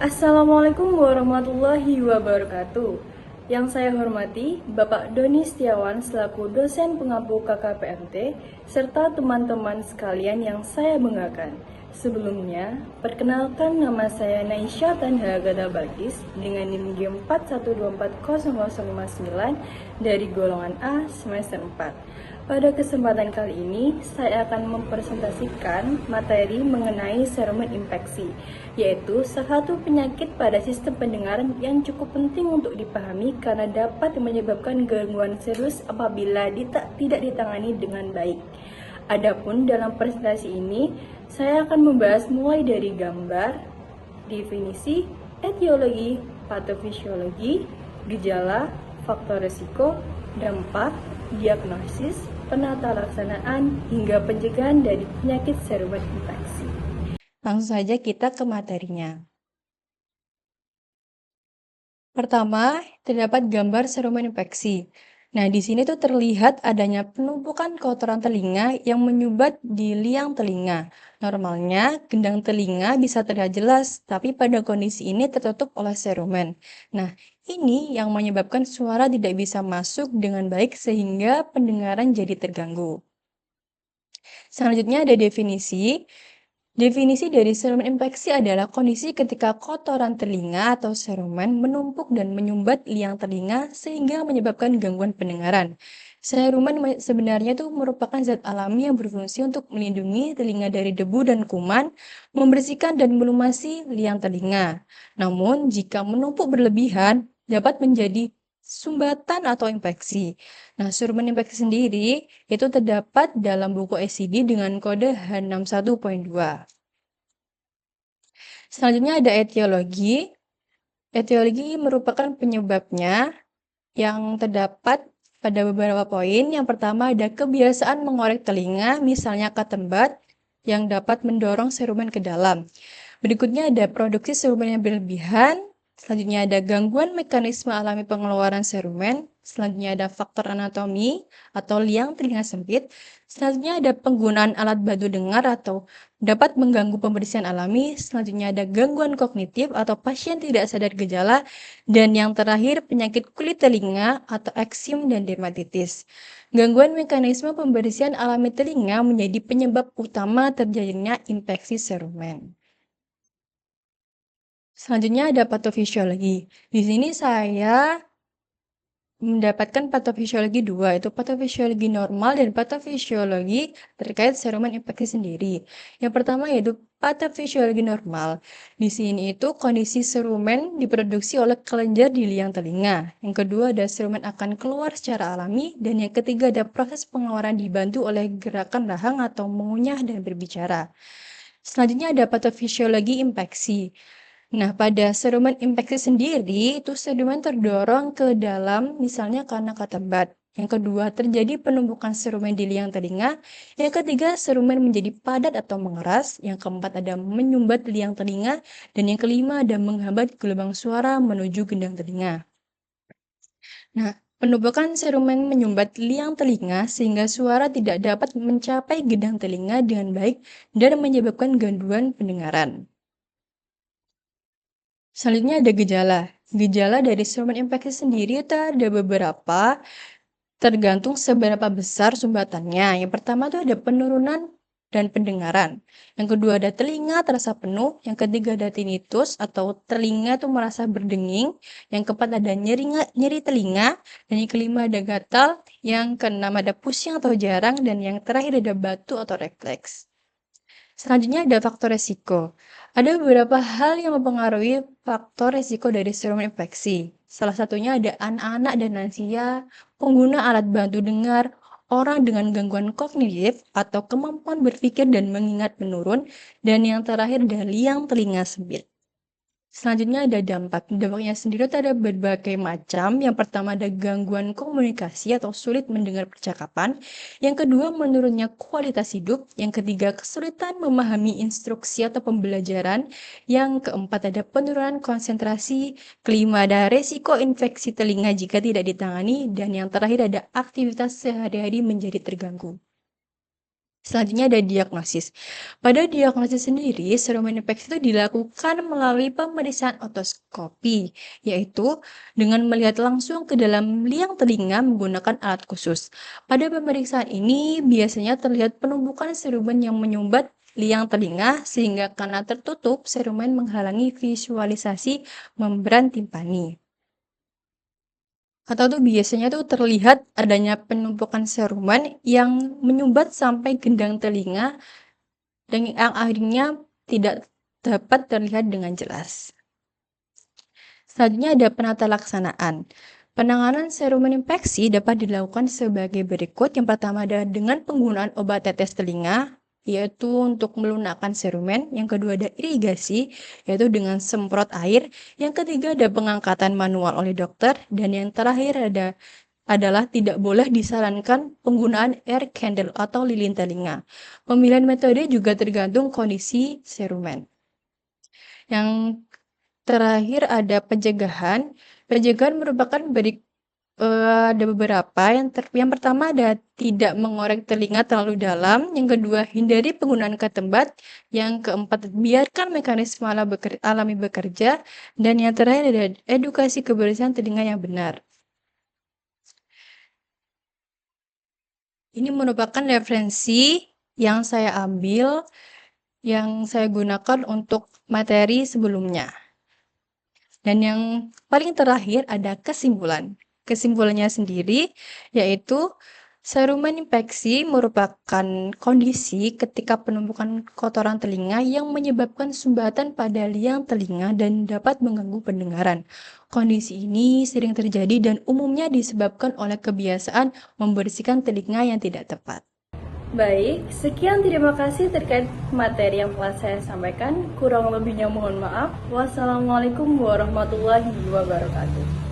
Assalamualaikum warahmatullahi wabarakatuh. Yang saya hormati Bapak Doni Setiawan selaku dosen pengampu KKPMT serta teman-teman sekalian yang saya banggakan. Sebelumnya, perkenalkan nama saya Naisha Tanhagada Bagis dengan NIM G 41240059 dari golongan A semester 4. Pada kesempatan kali ini, saya akan mempresentasikan materi mengenai serumen infeksi, yaitu salah satu penyakit pada sistem pendengaran yang cukup penting untuk dipahami karena dapat menyebabkan gangguan serius apabila tidak ditangani dengan baik. Adapun dalam presentasi ini, saya akan membahas mulai dari gambar, definisi, etiologi, patofisiologi, gejala, faktor risiko, dampak, diagnosis, penata laksanaan, hingga pencegahan dari penyakit serumen infeksi. Langsung saja kita ke materinya. Pertama, terdapat gambar serumen infeksi. Nah, di sini tuh terlihat adanya penumpukan kotoran telinga yang menyumbat di liang telinga. Normalnya, gendang telinga bisa terlihat jelas, tapi pada kondisi ini tertutup oleh serumen. Nah, ini yang menyebabkan suara tidak bisa masuk dengan baik sehingga pendengaran jadi terganggu. Selanjutnya ada definisi. Definisi dari serumen infeksi adalah kondisi ketika kotoran telinga atau serumen menumpuk dan menyumbat liang telinga sehingga menyebabkan gangguan pendengaran. Serumen sebenarnya itu merupakan zat alami yang berfungsi untuk melindungi telinga dari debu dan kuman, membersihkan dan melumasi liang telinga. Namun, jika menumpuk berlebihan, dapat menjadi sumbatan atau infeksi. Nah, serumen infeksi sendiri itu terdapat dalam buku SID dengan kode H61.2. Selanjutnya ada etiologi. Etiologi merupakan penyebabnya yang terdapat pada beberapa poin. Yang pertama ada kebiasaan mengorek telinga, misalnya ketembat, yang dapat mendorong serumen ke dalam. Berikutnya ada produksi serumen yang berlebihan. Selanjutnya ada gangguan mekanisme alami pengeluaran serumen. Selanjutnya ada faktor anatomi atau liang telinga sempit. Selanjutnya ada penggunaan alat bantu dengar atau dapat mengganggu pembersihan alami. Selanjutnya ada gangguan kognitif atau pasien tidak sadar gejala. Dan yang terakhir penyakit kulit telinga atau eksim dan dermatitis. Gangguan mekanisme pembersihan alami telinga menjadi penyebab utama terjadinya infeksi serumen. Selanjutnya ada patofisiologi. Di sini saya mendapatkan patofisiologi 2, yaitu patofisiologi normal dan patofisiologi terkait serumen infeksi sendiri. Yang pertama yaitu patofisiologi normal. Di sini itu kondisi serumen diproduksi oleh kelenjar di liang telinga. Yang kedua ada serumen akan keluar secara alami. Dan yang ketiga ada proses pengeluaran dibantu oleh gerakan rahang atau mengunyah dan berbicara. Selanjutnya ada patofisiologi infeksi. Nah, pada serumen infeksi sendiri, itu serumen terdorong ke dalam, misalnya karena ketembat. Yang kedua, terjadi penumpukan serumen di liang telinga. Yang ketiga, serumen menjadi padat atau mengeras. Yang keempat, ada menyumbat liang telinga. Dan yang kelima, ada menghambat gelombang suara menuju gendang telinga. Nah, penumpukan serumen menyumbat liang telinga sehingga suara tidak dapat mencapai gendang telinga dengan baik dan menyebabkan gangguan pendengaran. Selanjutnya ada gejala. Gejala dari serumen infeksi sendiri itu ada beberapa, tergantung seberapa besar sumbatannya. Yang pertama itu ada penurunan dan pendengaran. Yang kedua ada telinga terasa penuh. Yang ketiga ada tinnitus atau telinga itu merasa berdenging. Yang keempat ada nyeri telinga. Dan yang kelima ada gatal. Yang keenam ada pusing atau jarang. Dan yang terakhir ada batu atau refleks. Selanjutnya ada faktor resiko. Ada beberapa hal yang mempengaruhi faktor resiko dari serum infeksi. Salah satunya ada anak-anak dan lansia, pengguna alat bantu dengar, orang dengan gangguan kognitif atau kemampuan berpikir dan mengingat menurun, dan yang terakhir ada liang telinga sempit. Selanjutnya ada dampak. Dampaknya sendiri itu ada berbagai macam. Yang pertama ada gangguan komunikasi atau sulit mendengar percakapan. Yang kedua menurunnya kualitas hidup. Yang ketiga kesulitan memahami instruksi atau pembelajaran. Yang keempat ada penurunan konsentrasi. Kelima ada resiko infeksi telinga jika tidak ditangani. Dan yang terakhir ada aktivitas sehari-hari menjadi terganggu. Selanjutnya ada diagnosis. Pada diagnosis sendiri, serumen infeksi itu dilakukan melalui pemeriksaan otoskopi, yaitu dengan melihat langsung ke dalam liang telinga menggunakan alat khusus. Pada pemeriksaan ini biasanya terlihat penumpukan serumen yang menyumbat liang telinga sehingga karena tertutup, serumen menghalangi visualisasi membran timpani. Atau tuh biasanya tuh terlihat adanya penumpukan serumen yang menyumbat sampai gendang telinga dan yang akhirnya tidak dapat terlihat dengan jelas. Selanjutnya ada penata laksanaan. Penanganan serumen infeksi dapat dilakukan sebagai berikut. Yang pertama adalah dengan penggunaan obat tetes telinga, yaitu untuk melunakkan serumen. Yang kedua ada irigasi, yaitu dengan semprot air. Yang ketiga ada pengangkatan manual oleh dokter. Dan yang terakhir adalah tidak boleh disarankan penggunaan air candle atau lilin telinga. Pemilihan metode juga tergantung kondisi serumen. Yang terakhir ada pencegahan. Pencegahan merupakan ada beberapa. Yang pertama ada tidak mengorek telinga terlalu dalam. Yang kedua, hindari penggunaan ketembat. Yang keempat, biarkan mekanisme alami bekerja. Dan yang terakhir ada edukasi kebersihan telinga yang benar. Ini merupakan referensi yang saya ambil, yang saya gunakan untuk materi sebelumnya. Dan yang paling terakhir ada kesimpulan. Kesimpulannya sendiri yaitu serumen infeksi merupakan kondisi ketika penumpukan kotoran telinga yang menyebabkan sumbatan pada liang telinga dan dapat mengganggu pendengaran. Kondisi ini sering terjadi dan umumnya disebabkan oleh kebiasaan membersihkan telinga yang tidak tepat. Baik, sekian terima kasih terkait materi yang telah saya sampaikan. Kurang lebihnya mohon maaf. Wassalamualaikum warahmatullahi wabarakatuh.